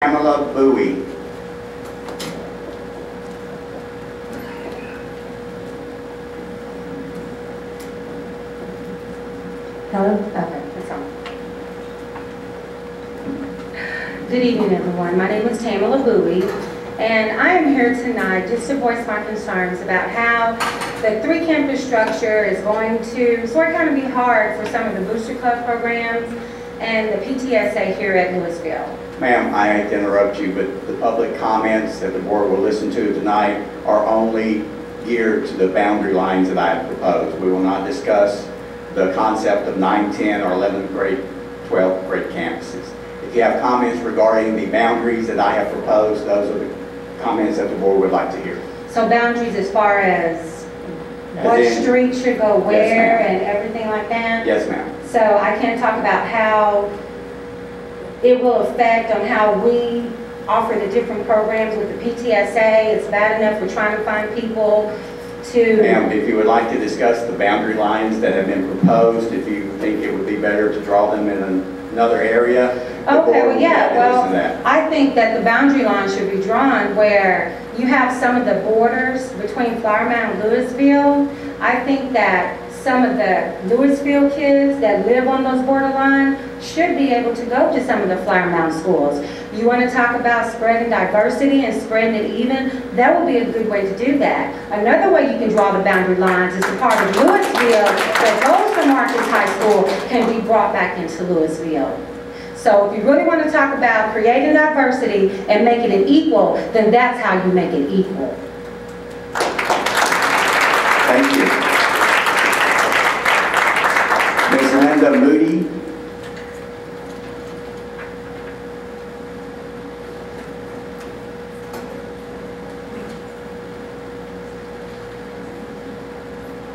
Pamela Bowie. Hello? Okay, that's all. Good evening, everyone. My name is Pamela Bowie, and I am here tonight just to voice my concerns about how the three-campus structure is going to sort of kind of be hard for some of the Booster Club programs and the PTSA here at Lewisville. Ma'am, I hate to interrupt you, but the public comments that the board will listen to tonight are only geared to the boundary lines that I have proposed. We will not discuss the concept of 9, 10, or 11th grade, 12th grade campuses. If you have comments regarding the boundaries that I have proposed, those are the comments that the board would like to hear. So boundaries as far as what street should go where and everything like that? Yes, ma'am. So I can talk about how it will affect on how we offer the different programs with the PTSA. It's bad enough we're trying to find people to... Ma'am, if you would like to discuss the boundary lines that have been proposed, if you think it would be better to draw them in another area. Okay, well, yeah, well, I think that the boundary line should be drawn where you have some of the borders between Flower Mound and Lewisville. I think that some of the Lewisville kids that live on those borderlines should be able to go to some of the Flower Mound schools. You want to talk about spreading diversity and spreading it even? That would be a good way to do that. Another way you can draw the boundary lines is the part of Lewisville that goes to Marcus High School can be brought back into Lewisville. So if you really want to talk about creating diversity and making it equal, then that's how you make it equal. Thank you. Ms. Linda Moody.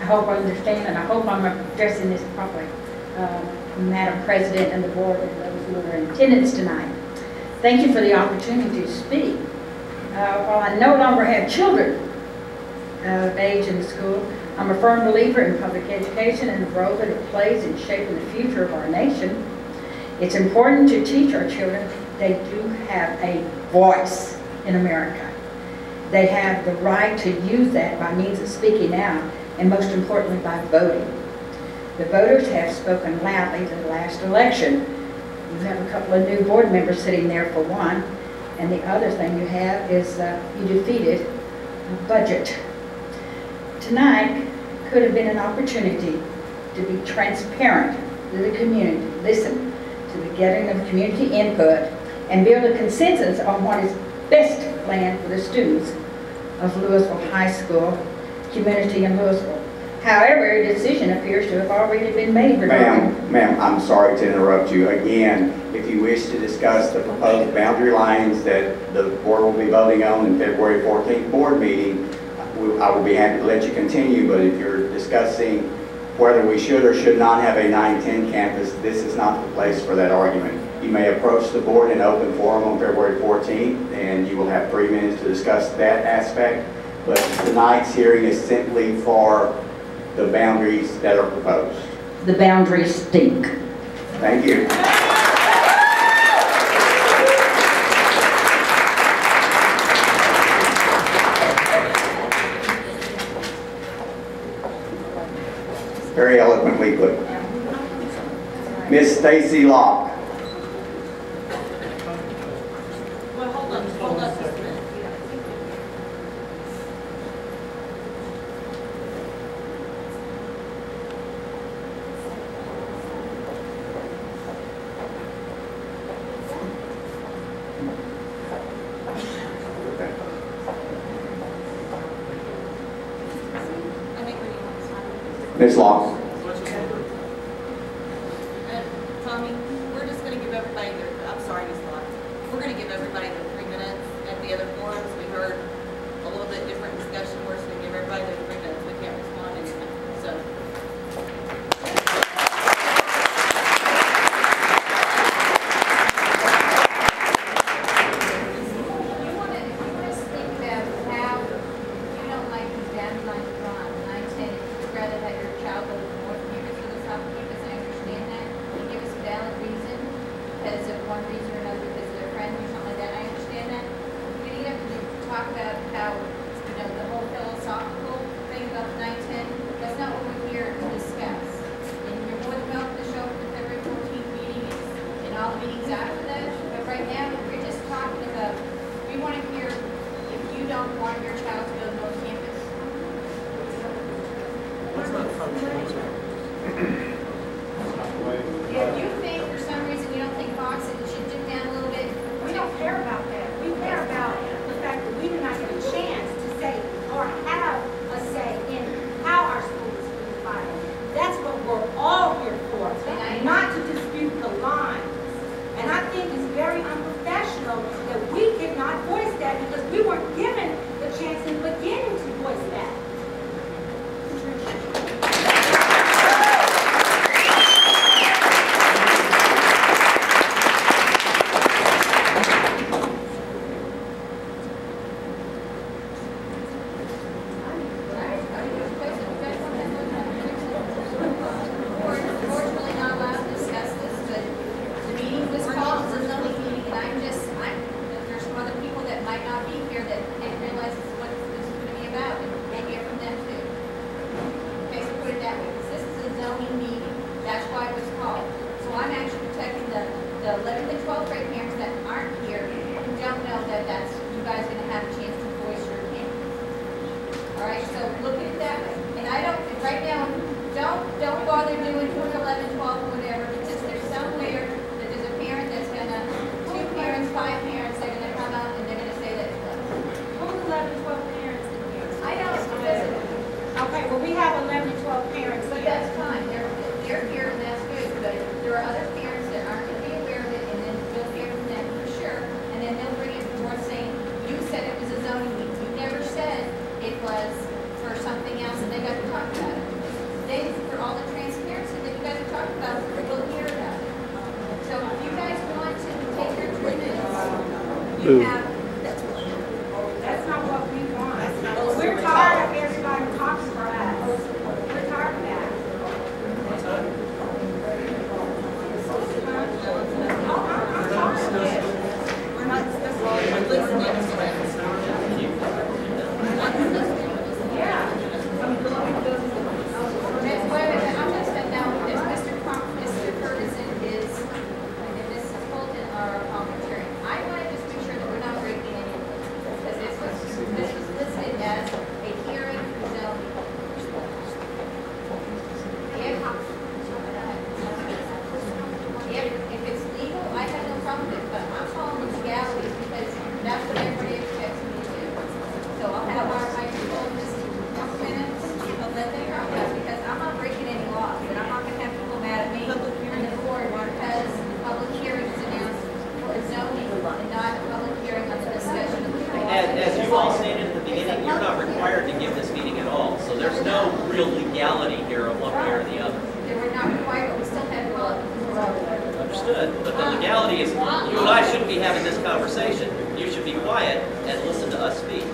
I hope I understand, and I hope I'm addressing this properly. Madam President and the board and those who are in attendance tonight, thank you for the opportunity to speak. While I no longer have children of age in the school, I'm a firm believer in public education and the role that it plays in shaping the future of our nation. It's important to teach our children they do have a voice in America. They have the right to use that by means of speaking out, and most importantly by voting. The voters have spoken loudly in the last election. You have a couple of new board members sitting there for one, and the other thing you have is you defeated a budget. Tonight could have been an opportunity to be transparent to the community, listen to the gathering of community input, and build a consensus on what is best plan for the students of Lewisville High School, community in Lewisville. However, a decision appears to have already been made regarding... Ma'am, I'm sorry to interrupt you. Again, if you wish to discuss the proposed boundary lines that the board will be voting on in February 14th board meeting, I will be happy to let you continue, but if you're discussing whether we should or should not have a 9-10 campus, this is not the place for that argument. You may approach the board in open forum on February 14th, and you will have 3 minutes to discuss that aspect, but tonight's hearing is simply for the boundaries that are proposed. The boundaries stink. Thank you. Very eloquently put. Miss Stacy Locke. Well, hold on just a minute. Ms. Locke. Tommy, we're just going to give everybody their, I'm sorry, Ms. Locke. We're going to give everybody their 3 minutes. At the other forums, we heard a little bit different discussion. We're just going to give everybody their 3 minutes. We can't respond anything. So. Rather have your child go to don't want your child to go to North Campus? If you think for some reason you don't think Fox should dip down a little bit, We don't care about that. We care about the fact that we do not get a chance to say or have a say in how our school is unified. That's what we're all here for, not to dispute the lines. And I think it's very unprofessional that we cannot voice that because we weren't given the chance in the beginning to voice that. That's not what we want. We're tired of everybody talking for us. We're tired of that. We're not listening to them. Yeah. I'm going to step down with this. Mr. Ferguson is, and Mrs. Colton are volunteering. I want to just make sure that we're not breaking any rules because this was listed as a hearing for zoning. If it's legal, I have no problem with it, but I'm following the legalities because that's what everybody expects me to do. So I'll have my people just a couple minutes of let them talk about it because I'm not breaking any laws and I'm not going to have people mad at me and the board because the public hearing is announced for zoning and not a public hearing on the discussion of the law. As you all stated at the beginning, you're not required to give this meeting at all, so there's no real legality here of one way or the other. They were not required, but we still had law. Understood, but the legality is, you and I shouldn't be having this conversation. You should be quiet and listen to us speak.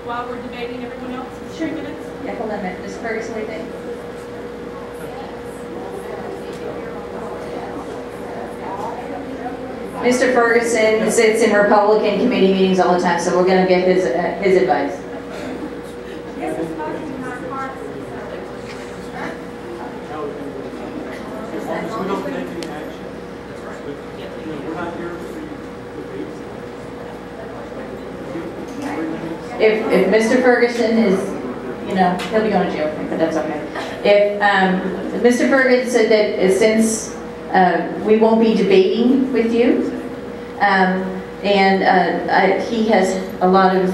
While we're debating everyone else, 3 minutes? Yeah, hold on a minute. Ms. Ferguson, what do you think? Mr. Ferguson sits in Republican committee meetings all the time, so we're going to get his advice. This is supposed to be my part. We don't take any action. We're not here to If Mr. Ferguson is, he'll be going to jail, but that's okay. If Mr. Ferguson said that since we won't be debating with you, He has a lot of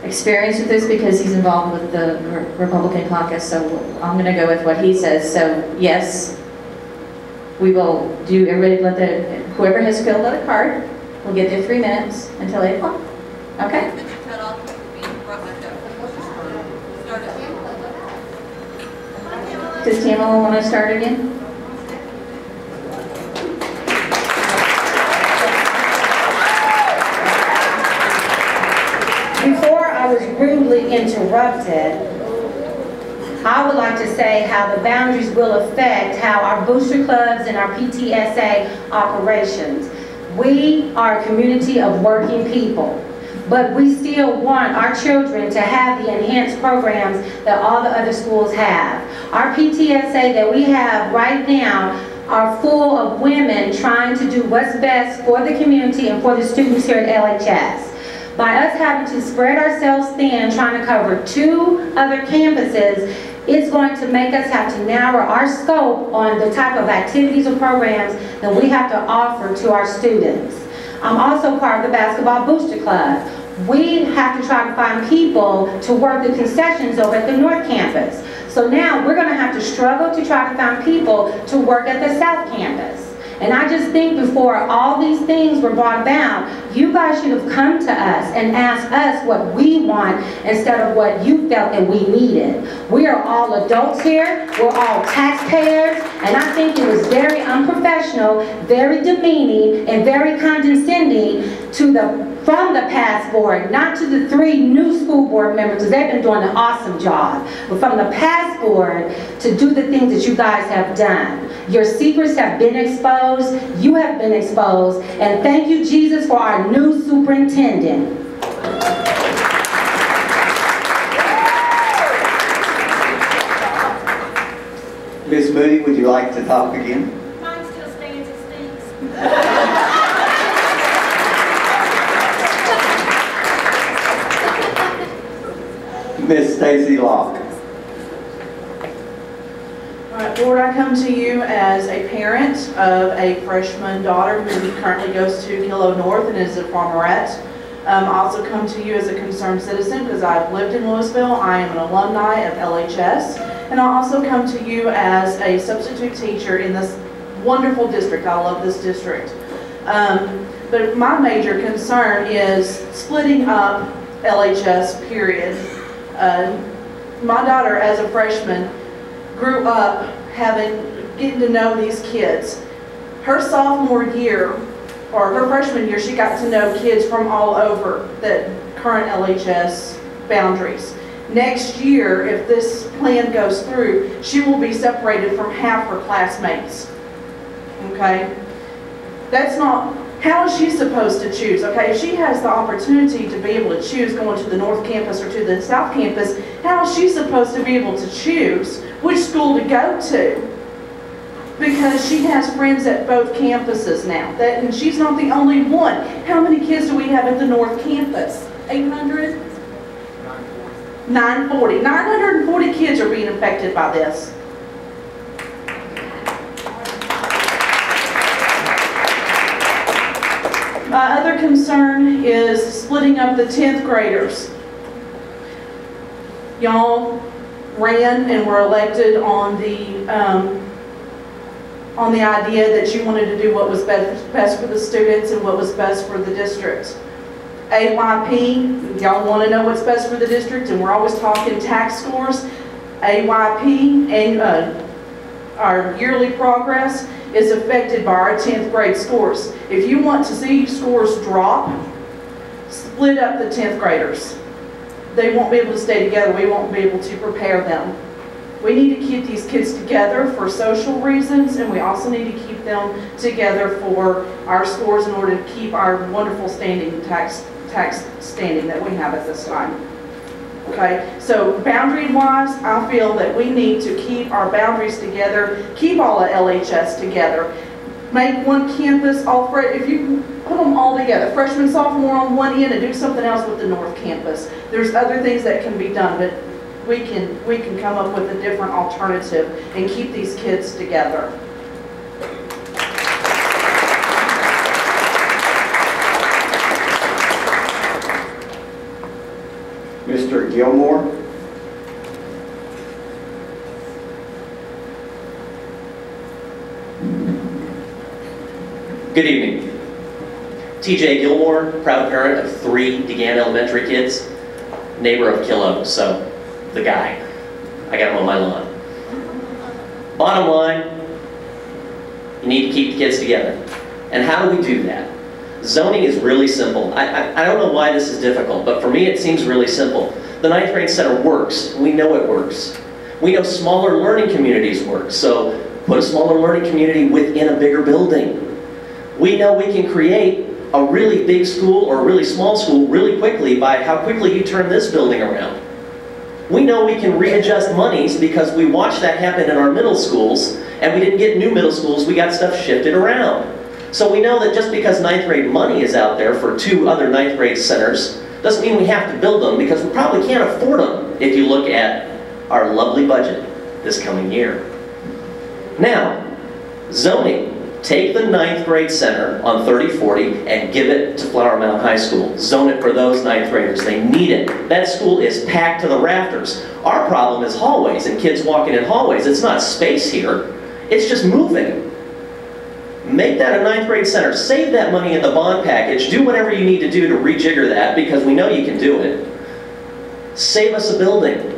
experience with this because he's involved with the Republican caucus, so I'm going to go with what he says. So yes, we will do, everybody whoever has filled out a card will get their 3 minutes until 8 o'clock. Okay? Did you cut off the meeting right back up? Start it. Does Tamala want to start again? Before I was rudely interrupted, I would like to say how the boundaries will affect how our booster clubs and our PTSA operations. We are a community of working people, but we still want our children to have the enhanced programs that all the other schools have. Our PTSA that we have right now are full of women trying to do what's best for the community and for the students here at LHS. By us having to spread ourselves thin, trying to cover 2 other campuses, it's going to make us have to narrow our scope on the type of activities or programs that we have to offer to our students. I'm also part of the Basketball Booster Club. We have to try to find people to work the concessions over at the North Campus. So now we're going to have to struggle to try to find people to work at the South Campus. And I just think before all these things were brought about, you guys should have come to us and asked us what we want instead of what you felt that we needed. We are all adults here, we're all taxpayers, and I think it was very unprofessional, very demeaning, and very condescending from the past board, not to the 3 new school board members, because they've been doing an awesome job, but from the past board to do the things that you guys have done. Your secrets have been exposed, you have been exposed, and thank you, Jesus, for our new superintendent. Ms. Moody, would you like to talk again? Mine still stands and stinks. Ms. Stacy Locke. All right, Board, I come to you as a parent of a freshman daughter who currently goes to Killough North and is a farmerette. I also come to you as a concerned citizen because I've lived in Lewisville. I am an alumni of LHS. And I also come to you as a substitute teacher in this wonderful district. I love this district. But my major concern is splitting up LHS, period. My daughter, as a freshman, grew up getting to know these kids. Her sophomore year, or her freshman year, she got to know kids from all over the current LHS boundaries. Next year, if this plan goes through, she will be separated from half her classmates. Okay? That's not, how is she supposed to choose? Okay, if she has the opportunity to be able to choose going to the North Campus or to the South Campus, how is she supposed to be able to choose which school to go to? Because she has friends at both campuses now, and she's not the only one. How many kids do we have at the North Campus? 800? 940. 940 kids are being affected by this. My other concern is splitting up the 10th graders. Y'all ran and were elected on the idea that you wanted to do what was best for the students and what was best for the district. AYP, y'all want to know what's best for the district, and we're always talking tax scores. AYP and our yearly progress is affected by our 10th grade scores. If you want to see scores drop, split up the 10th graders. They won't be able to stay together. We won't be able to prepare them. We need to keep these kids together for social reasons, and we also need to keep them together for our scores in order to keep our wonderful standing, tax standing that we have at this time. Okay, so boundary-wise, I feel that we need to keep our boundaries together, keep all of LHS together, make one campus, if you put them all together, freshman, sophomore on one end, and do something else with the North Campus. There's other things that can be done, but we can come up with a different alternative and keep these kids together. Good evening. TJ Gilmore, proud parent of 3 DeGan Elementary kids, neighbor of Killough, so the guy. I got him on my lawn. Bottom line, you need to keep the kids together. And how do we do that? Zoning is really simple. I don't know why this is difficult, but for me it seems really simple. The 9th grade center works. We know it works. We know smaller learning communities work, so put a smaller learning community within a bigger building. We know we can create a really big school or a really small school really quickly by how quickly you turn this building around. We know we can readjust monies because we watched that happen in our middle schools, and we didn't get new middle schools, we got stuff shifted around. So we know that just because 9th grade money is out there for 2 other 9th grade centers, doesn't mean we have to build them, because we probably can't afford them if you look at our lovely budget this coming year. Now, zoning. Take the 9th grade center on 3040 and give it to Flower Mound High School. Zone it for those 9th graders. They need it. That school is packed to the rafters. Our problem is hallways and kids walking in hallways. It's not space here. It's just moving. Make that a 9th grade center. Save that money in the bond package. Do whatever you need to do to rejigger that, because we know you can do it. Save us a building.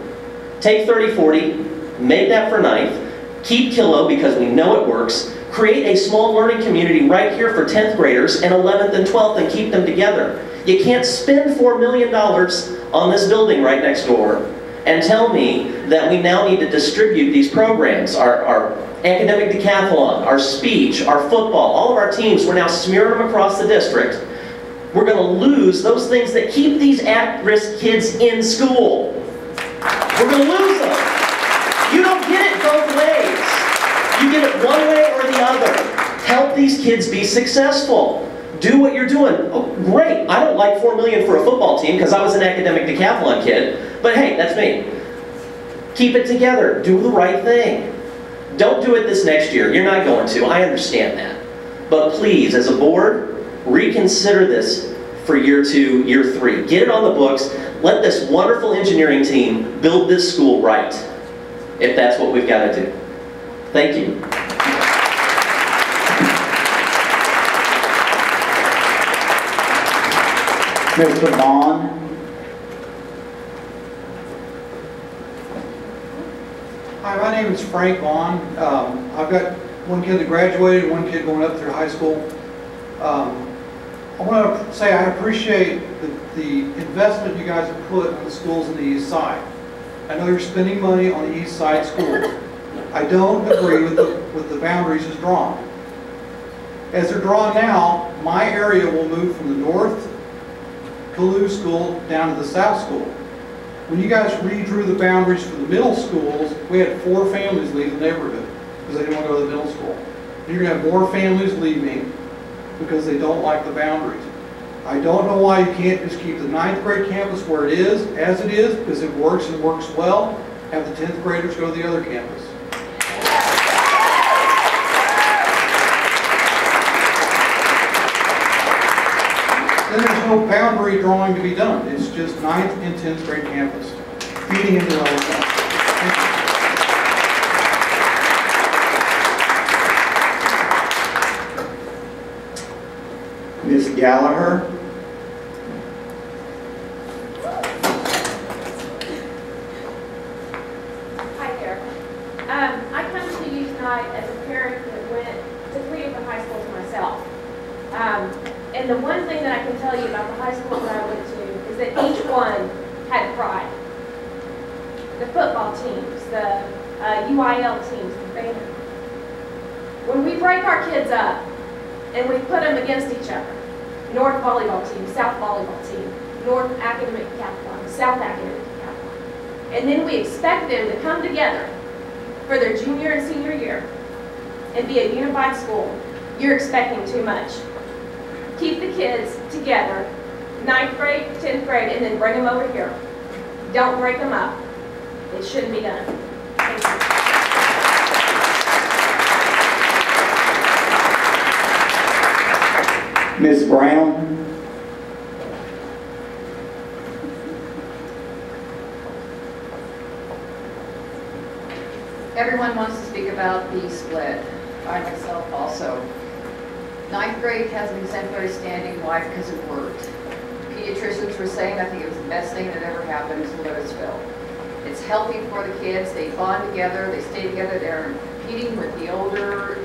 Take 3040, make that for 9th. Keep Killough because we know it works. Create a small learning community right here for 10th graders and 11th and 12th and keep them together. You can't spend $4 million on this building right next door and tell me that we now need to distribute these programs, our academic decathlon, our speech, our football, all of our teams, we're now smearing them across the district. We're going to lose those things that keep these at-risk kids in school. We're going to lose them. You don't get it both ways. You get it one way or the other. Help these kids be successful. Do what you're doing. Oh, great. I don't like $4 million for a football team because I was an academic decathlon kid. But hey, that's me. Keep it together. Do the right thing. Don't do it this next year. You're not going to. I understand that. But please, as a board, reconsider this for year 2, year 3. Get it on the books. Let this wonderful engineering team build this school right, if that's what we've got to do. Thank you. Mr. Vaughn. Hi, my name is Frank Vaughn. I've got one kid that graduated, one kid going up through high school. I want to say I appreciate the investment you guys have put on the schools on the east side. I know you're spending money on the east side schools. I don't agree with the boundaries as drawn. As they're drawn now, my area will move from the north Killough School down to the south school. When you guys redrew the boundaries for the middle schools, we had 4 families leave the neighborhood because they didn't want to go to the middle school. And you're going to have more families leaving because they don't like the boundaries. I don't know why you can't just keep the 9th grade campus where it is, as it is, because it works and works well. Have the 10th graders go to the other campus. Then there's no boundary drawing to be done. It's just 9th and 10th grade campus, feeding into all of that. Ms. Gallagher. Hi there. I come to you tonight as a parent that went to 3 of the high schools myself. And the one thing that I can tell you about the high schools that I went to is that each one had pride. The football teams, the UIL teams, the band. When we break our kids up and we put them against each other, North volleyball team, South volleyball team, North academic decathlon, South academic decathlon, and then we expect them to come together for their junior and senior year and be a unified school, you're expecting too much. Keep the kids together, 9th grade, 10th grade, and then bring them over here. Don't break them up. It shouldn't be done. Thank you. Ms. Brown. Everyone wants to speak about the split. I myself also Ninth grade has an exemplary standing. Why? Because it worked. Pediatricians were saying, I think it was the best thing that ever happened to Lewisville. It's healthy for the kids. They bond together. They stay together. They're competing with the older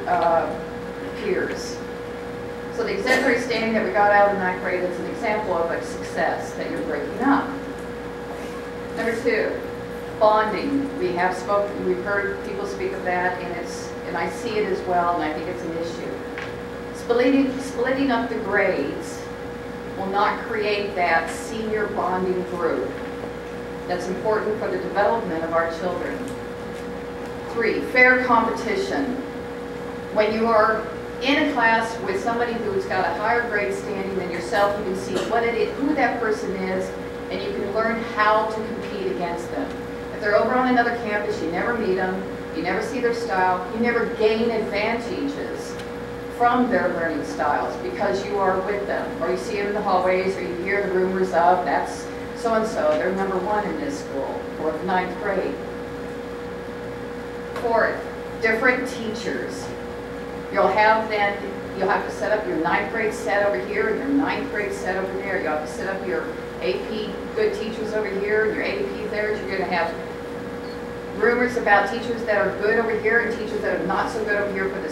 peers. So the exemplary standing that we got out of the ninth grade is an example of a success that you're breaking up. Number two, bonding. We've heard people speak of that, and I see it as well, and I think it's an issue. Splitting up the grades will not create that senior bonding group that's important for the development of our children. Three, fair competition. When you are in a class with somebody who's got a higher grade standing than yourself, you can see who that person is, and you can learn how to compete against them. If they're over on another campus, you never meet them, you never see their style, you never gain advantages from their learning styles because you are with them, or you see them in the hallways, or you hear the rumors of, that's so-and-so, they're number one in this school, or ninth grade. Fourth, different teachers. You'll have to set up your ninth grade set over here and your ninth grade set over there. You'll have to set up your AP good teachers over here and your AP there. You're going to have rumors about teachers that are good over here and teachers that are not so good over here for the